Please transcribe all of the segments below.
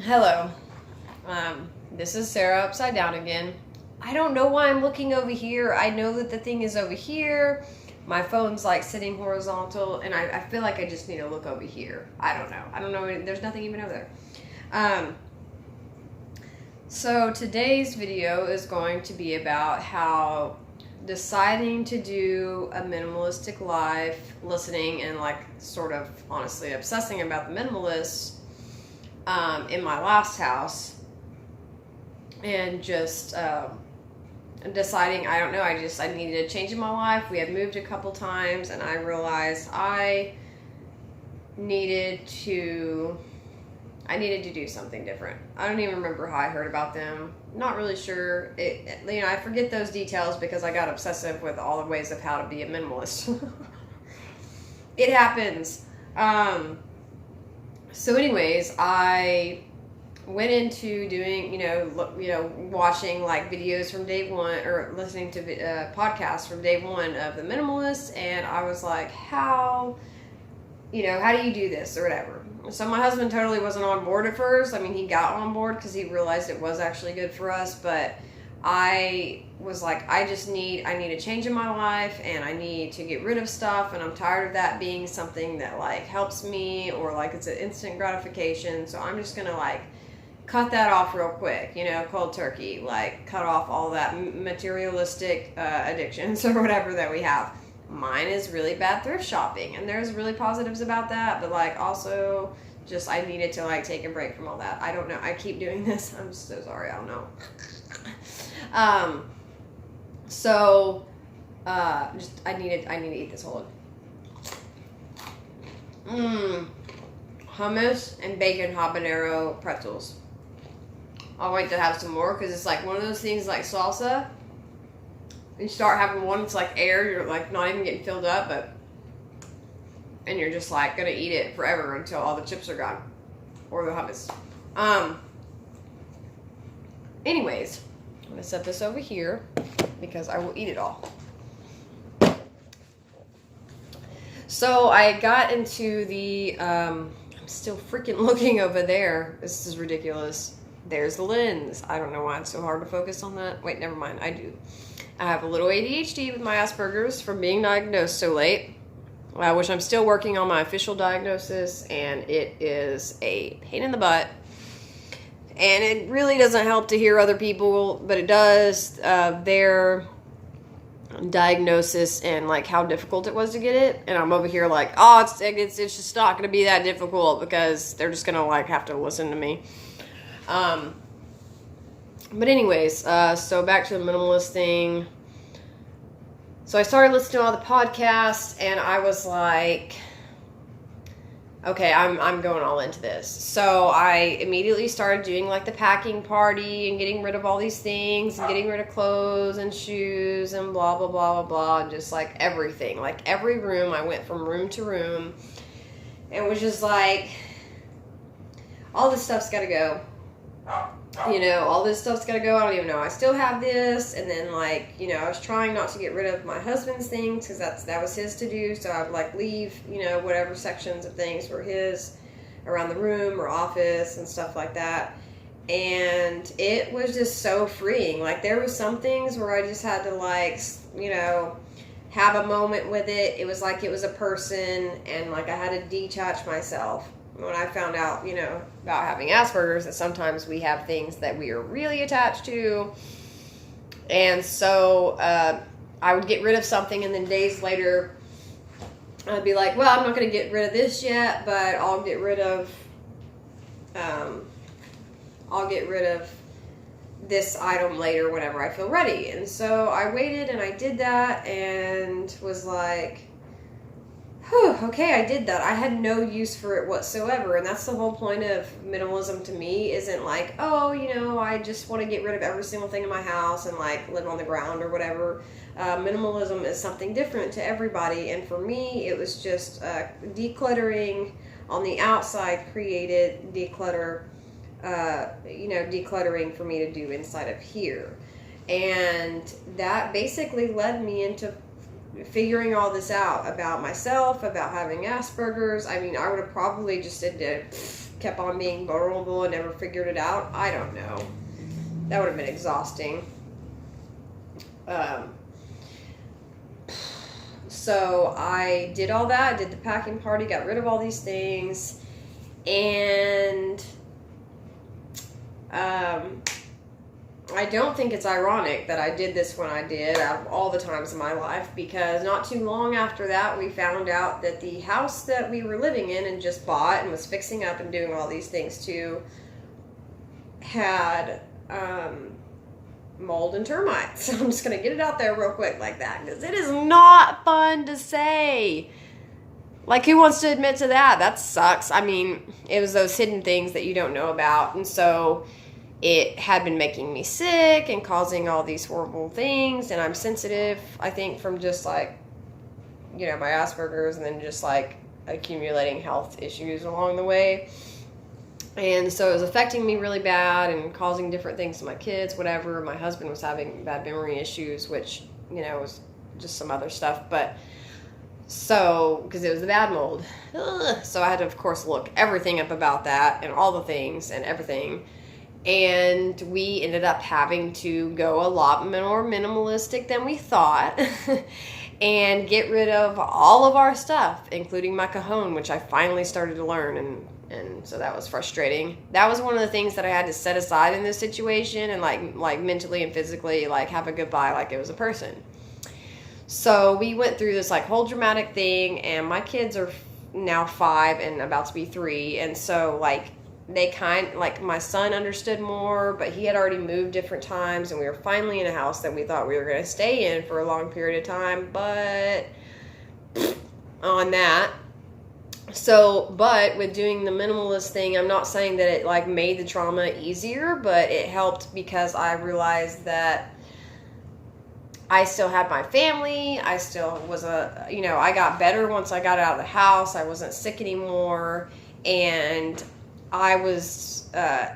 Hello. This is Sarah upside down again. I don't know why I'm looking over here. I know that the thing is over here. My phone's like sitting horizontal, and I feel like I just need to look over here. I don't know. I don't know. There's nothing even over there. So today's video is going to be about how deciding to do a minimalistic life, listening and like sort of honestly obsessing about the minimalists in my last house, and just deciding, I don't know, I needed a change in my life. We had moved a couple times, and I realized I needed to do something different. I don't even remember how I heard about them. Not really sure. I forget those details because I got obsessive with all the ways of how to be a minimalist. It happens. So anyways, I went into doing, watching like videos from day one, or listening to podcasts from day one of the minimalists, and I was like, how do you do this or whatever. So my husband totally wasn't on board at first. I mean, he got on board because he realized it was actually good for us, but I was like, I need a change in my life, and I need to get rid of stuff, and I'm tired of that being something that like helps me, or like it's an instant gratification. So I'm just gonna like cut that off real quick, cold turkey, like cut off all that materialistic addictions or whatever that we have. Mine is really bad thrift shopping, and there's really positives about that, but like also just I needed to like take a break from all that. I don't know. I keep doing this. I'm so sorry. I don't know. Just I need to eat this whole. Hummus and bacon habanero pretzels. I'll wait to have some more because it's like one of those things like salsa. You start having one, it's like air, you're like not even getting filled up, and you're just like gonna eat it forever until all the chips are gone, or the hummus. Anyways, I'm gonna set this over here because I will eat it all. So I got into the, I'm still freaking looking over there. This is ridiculous. There's the lens. I don't know why it's so hard to focus on that. Wait, never mind. I do. I have a little ADHD with my Aspergers from being diagnosed so late, which I'm still working on my official diagnosis, and it is a pain in the butt. And it really doesn't help to hear other people, but it does, their diagnosis and like how difficult it was to get it. And I'm over here like, oh, it's just not going to be that difficult because they're just going to like have to listen to me. But anyways, so back to the minimalist thing. So I started listening to all the podcasts, and I was like, okay, I'm going all into this. So I immediately started doing like the packing party and getting rid of all these things and getting rid of clothes and shoes and blah, blah, blah, blah, blah. And just like everything, like every room, I went from room to room and was just like, all this stuff's got to go. All this stuff's got to go. I don't even know. I still have this. And then like, I was trying not to get rid of my husband's things because that was his to do. So I would like leave, whatever sections of things were his around the room or office and stuff like that. And it was just so freeing. Like there were some things where I just had to like, have a moment with it. It was like it was a person, and like I had to detach myself. When I found out, about having Aspergers, that sometimes we have things that we are really attached to. And so I would get rid of something, and then days later, I'd be like, well, I'm not going to get rid of this yet, but I'll get rid of this item later whenever I feel ready. And so I waited, and I did that, and was like, okay, I did that. I had no use for it whatsoever. And that's the whole point of minimalism to me. Isn't like, I just want to get rid of every single thing in my house and like live on the ground or whatever. Minimalism is something different to everybody. And for me, it was just decluttering on the outside created decluttering for me to do inside of here. And that basically led me into figuring all this out about myself, about having Asperger's. I mean, I would have probably just kept on being vulnerable and never figured it out. I don't know. That would have been exhausting. So I did all that. I did the packing party, got rid of all these things, and I don't think it's ironic that I did this when I did out of all the times in my life, because not too long after that, we found out that the house that we were living in and just bought and was fixing up and doing all these things to had mold and termites. So I'm just going to get it out there real quick like that, because it is not fun to say. Like, who wants to admit to that? That sucks. I mean, it was those hidden things that you don't know about, and so it had been making me sick and causing all these horrible things, and I'm sensitive, I think, from just like, you know, my Asperger's, and then just like accumulating health issues along the way. And so it was affecting me really bad and causing different things to my kids, whatever. My husband was having bad memory issues, which, you know, was just some other stuff. But so, because it was the bad mold. Ugh. So I had to, of course, look everything up about that and all the things and everything. And we ended up having to go a lot more minimalistic than we thought and get rid of all of our stuff, including my cajon, which I finally started to learn, and so that was frustrating. That was one of the things that I had to set aside in this situation and like mentally and physically like have a goodbye like it was a person. So we went through this like whole dramatic thing, and my kids are now 5 and about to be 3, and so like they my son understood more, but he had already moved different times, and we were finally in a house that we thought we were going to stay in for a long period of time, but on that. So, but with doing the minimalist thing, I'm not saying that it like made the trauma easier, but it helped because I realized that I still had my family. I still was I got better once I got out of the house. I wasn't sick anymore, and I was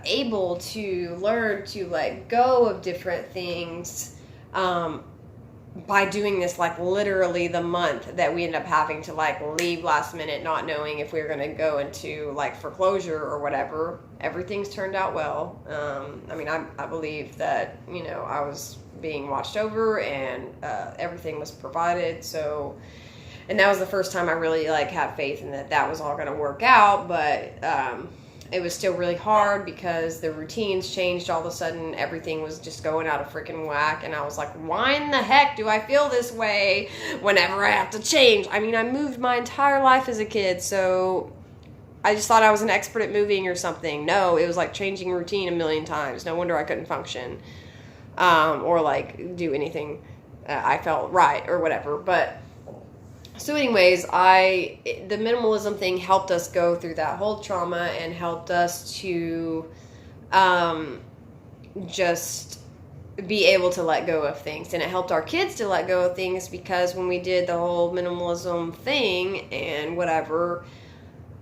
able to learn to let go of different things by doing this, like literally the month that we ended up having to like leave last minute, not knowing if we were going to go into like foreclosure or whatever. Everything's turned out well. I mean, I believe that, you know, I was being watched over and everything was provided. So, and that was the first time I really like had faith in that was all going to work out. But it was still really hard because the routines changed all of a sudden. Everything was just going out of freaking whack. And I was like, why in the heck do I feel this way whenever I have to change? I mean, I moved my entire life as a kid, so I just thought I was an expert at moving or something. No, it was like changing routine a million times. No wonder I couldn't function or like do anything I felt right or whatever. But so anyways, the minimalism thing helped us go through that whole trauma and helped us to just be able to let go of things. And it helped our kids to let go of things, because when we did the whole minimalism thing and whatever,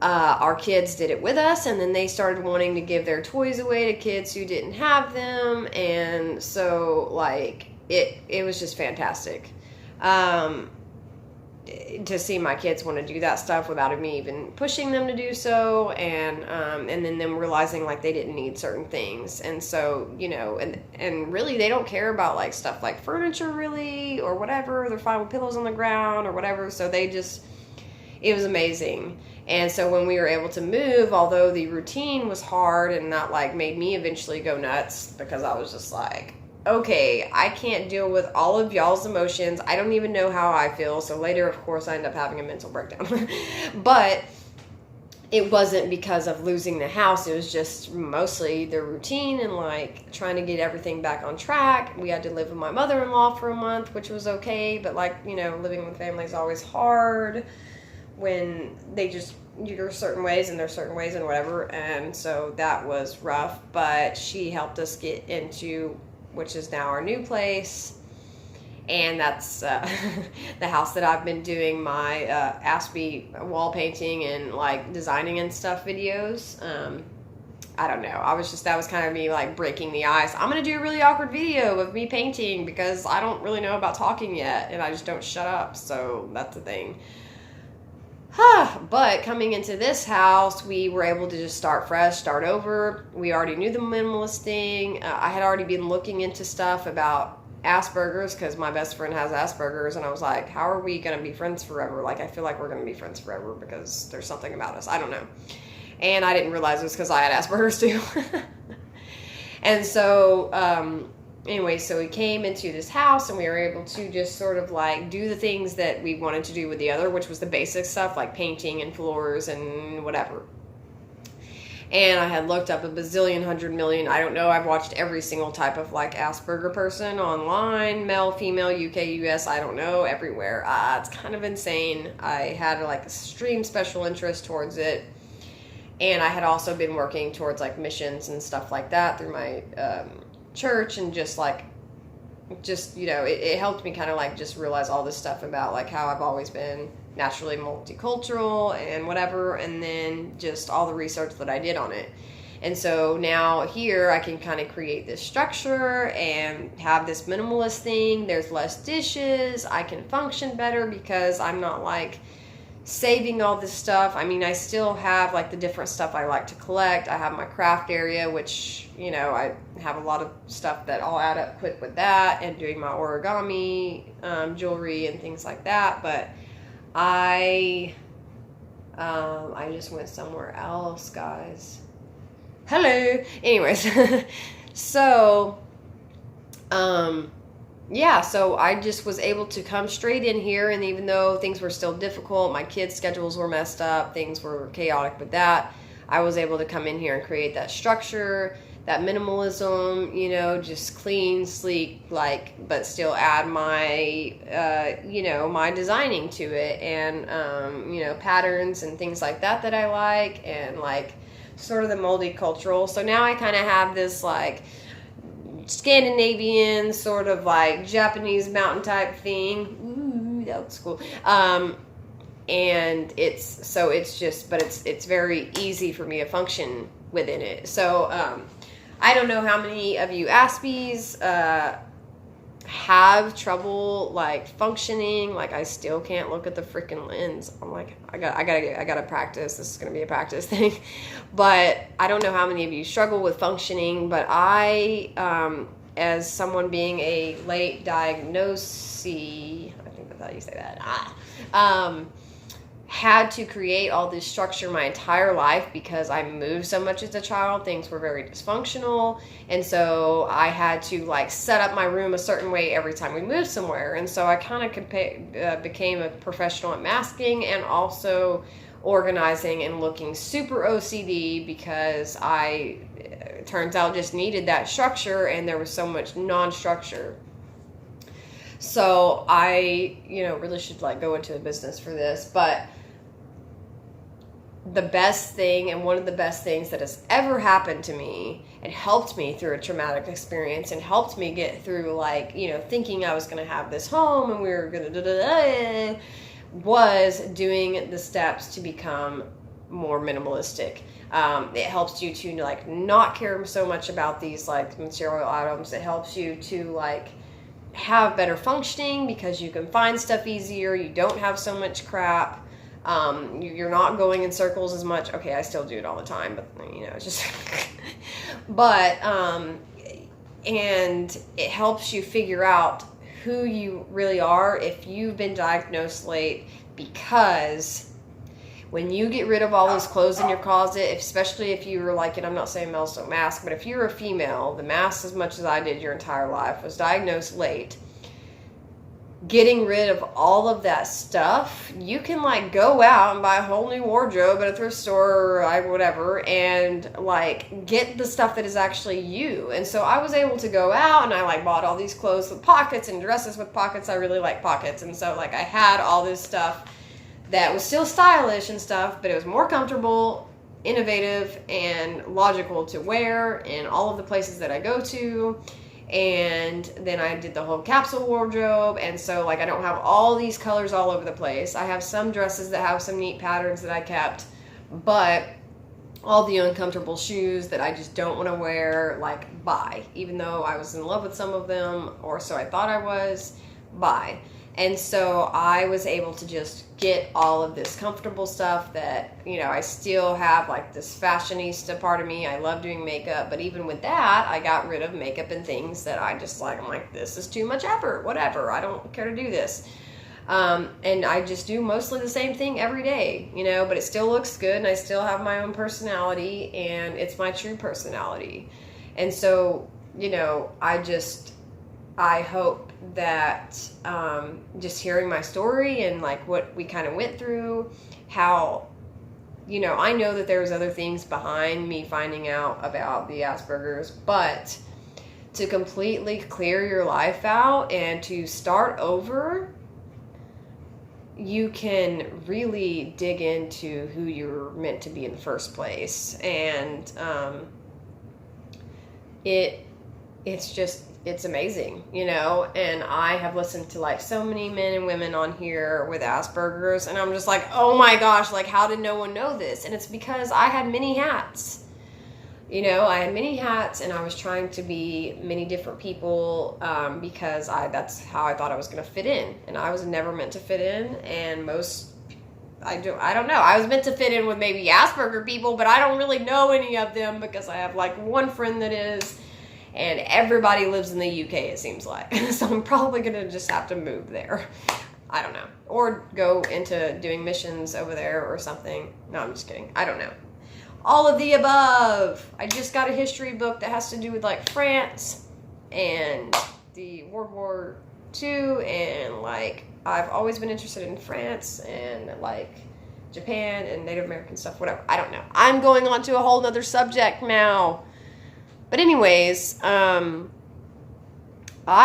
our kids did it with us, and then they started wanting to give their toys away to kids who didn't have them. And so like it was just fantastic. To see my kids want to do that stuff without me even pushing them to do so, and then them realizing like they didn't need certain things, and so, you know, and really they don't care about like stuff like furniture really or whatever. They're fine with pillows on the ground or whatever. So it was amazing. And so when we were able to move, although the routine was hard and that like made me eventually go nuts, because I was just like, okay, I can't deal with all of y'all's emotions. I don't even know how I feel. So later, of course, I end up having a mental breakdown. But it wasn't because of losing the house. It was just mostly the routine and like trying to get everything back on track. We had to live with my mother-in-law for a month, which was okay. But like, you know, living with family is always hard when you're certain ways and there's certain ways and whatever. And so that was rough. But she helped us get into, which is now our new place, and that's the house that I've been doing my Aspie wall painting and like designing and stuff videos. I don't know. That was kind of me like breaking the ice. I'm going to do a really awkward video of me painting because I don't really know about talking yet and I just don't shut up. So that's the thing. But coming into this house, we were able to just start fresh, start over. We already knew the minimalist thing. I had already been looking into stuff about Aspergers because my best friend has Aspergers, and I was like, how are we going to be friends forever? Like, I feel like we're going to be friends forever because there's something about us. I don't know. And I didn't realize it was because I had Aspergers too. And so, anyway, so we came into this house and we were able to just sort of like do the things that we wanted to do with the other, which was the basic stuff like painting and floors and whatever. And I had looked up a bazillion, 100 million, I don't know, I've watched every single type of like Asperger person online, male, female, UK, US, I don't know, everywhere. It's kind of insane. I had like extreme special interest towards it. And I had also been working towards like missions and stuff like that through my church, and just you know, it helped me kind of like just realize all this stuff about like how I've always been naturally multicultural and whatever, and then just all the research that I did on it. And so now here I can kind of create this structure and have this minimalist thing. There's less dishes. I can function better because I'm not like saving all this stuff. I mean, I still have like the different stuff I like to collect. I have my craft area, which, you know, I have a lot of stuff that I'll add up quick with that, and doing my origami jewelry and things like that. But I just went somewhere else, guys. Hello. Anyways, so yeah, so I just was able to come straight in here, and even though things were still difficult, my kids' schedules were messed up, things were chaotic with that, I was able to come in here and create that structure, that minimalism, you know, just clean, sleek, like, but still add my, you know, my designing to it, and, you know, patterns and things like that I like, and like sort of the multicultural. So now I kind of have this like Scandinavian sort of like Japanese mountain type thing. Ooh, that looks cool. And it's very easy for me to function within it. So I don't know how many of you Aspies have trouble like functioning. Like, I still can't look at the freaking lens. I'm like, I gotta practice. This is gonna be a practice thing. But I don't know how many of you struggle with functioning, but I, as someone being a late diagnosis, I think that's how you say that, had to create all this structure my entire life because I moved so much as a child. Things were very dysfunctional, and so I had to like set up my room a certain way every time we moved somewhere. And so I kind of became a professional at masking and also organizing and looking super OCD because I, turns out, just needed that structure, and there was so much non-structure. So I, you know, really should like go into a business for this. But the best thing, and one of the best things that has ever happened to me, and helped me through a traumatic experience, and helped me get through like, you know, thinking I was going to have this home and we were going to was doing the steps to become more minimalistic. It helps you to like not care so much about these like material items. It helps you to like have better functioning because you can find stuff easier. You don't have so much crap. You're not going in circles as much. Okay, I still do it all the time, but you know, it's just but and it helps you figure out who you really are if you've been diagnosed late, because when you get rid of all those clothes in your closet, especially if you were like, and I'm not saying males don't mask, but if you're a female, the mask as much as I did your entire life, was diagnosed late, getting rid of all of that stuff, you can like go out and buy a whole new wardrobe at a thrift store or whatever, and like get the stuff that is actually you. And so I was able to go out and I like bought all these clothes with pockets and dresses with pockets. I really like pockets. And so like I had all this stuff that was still stylish and stuff, but it was more comfortable, innovative, and logical to wear in all of the places that I go to. And then I did the whole capsule wardrobe, and so like I don't have all these colors all over the place. I have some dresses that have some neat patterns that I kept, but all the uncomfortable shoes that I just don't want to wear, like, bye. Even though I was in love with some of them, or so I thought I was, bye. And so I was able to just get all of this comfortable stuff that, you know, I still have like this fashionista part of me. I love doing makeup, but even with that, I got rid of makeup and things that I just like, I'm like, this is too much effort, whatever. I don't care to do this. And I just do mostly the same thing every day, you know, but it still looks good and I still have my own personality and it's my true personality. And so, you know, I hope that, just hearing my story and like what we kind of went through, how, you know, I know that there's other things behind me finding out about the Asperger's, but to completely clear your life out and to start over, you can really dig into who you're meant to be in the first place. And it's amazing, you know. And I have listened to like so many men and women on here with Asperger's, and I'm just like, oh my gosh, like how did no one know this? And it's because I had many hats. You know, I had many hats and I was trying to be many different people, because that's how I thought I was going to fit in. And I was never meant to fit in. And I don't know. I was meant to fit in with maybe Asperger people, but I don't really know any of them because I have like one friend that is, and everybody lives in the UK, it seems like. So I'm probably going to just have to move there. I don't know. Or go into doing missions over there or something. No, I'm just kidding. I don't know. All of the above. I just got a history book that has to do with like France and the World War II, and like I've always been interested in France and like Japan and Native American stuff, whatever. I don't know. I'm going on to a whole nother subject now. But anyways, I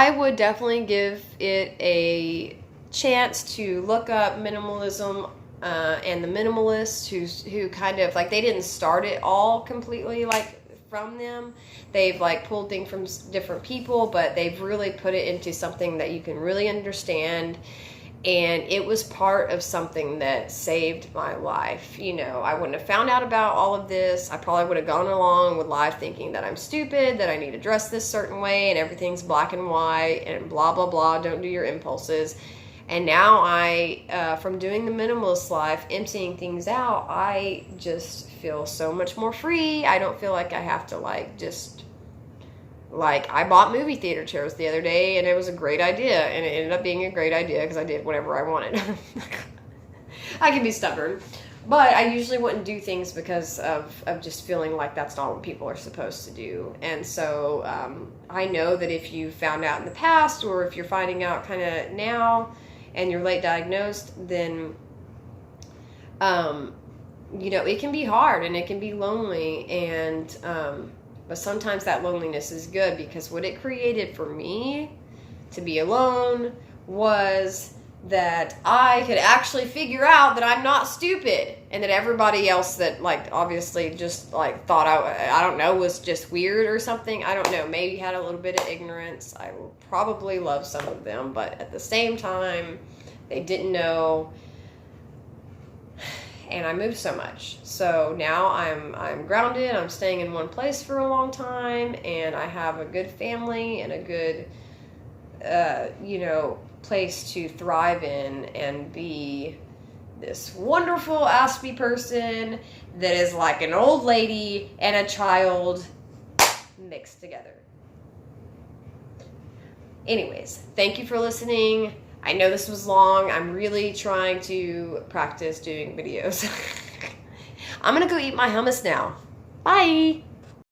would definitely give it a chance to look up minimalism. And the minimalists who kind of like, they didn't start it all completely like from them. They've like pulled things from different people, but they've really put it into something that you can really understand. And it was part of something that saved my life. You know, I wouldn't have found out about all of this. I probably would have gone along with life thinking that I'm stupid, that I need to dress this certain way and everything's black and white and blah, blah, blah. Don't do your impulses. And now from doing the minimalist life, emptying things out, I just feel so much more free. I don't feel like I have to I bought movie theater chairs the other day and it was a great idea. And it ended up being a great idea because I did whatever I wanted. I can be stubborn. But I usually wouldn't do things because of just feeling like that's not what people are supposed to do. And so I know that if you found out in the past, or if you're finding out kind of now, and you're late diagnosed, then, you know, it can be hard and it can be lonely. And, but sometimes that loneliness is good, because what it created for me to be alone was that I could actually figure out that I'm not stupid, and that everybody else that like obviously just like thought I don't know, was just weird or something. I don't know, maybe had a little bit of ignorance. I will probably love some of them, but at the same time they didn't know. And I moved so much. So now I'm grounded. I'm staying in one place for a long time, and I have a good family and a good you know, place to thrive in and be this wonderful Aspie person that is like an old lady and a child mixed together. Anyways, thank you for listening. I know this was long. I'm really trying to practice doing videos. I'm gonna go eat my hummus now. Bye.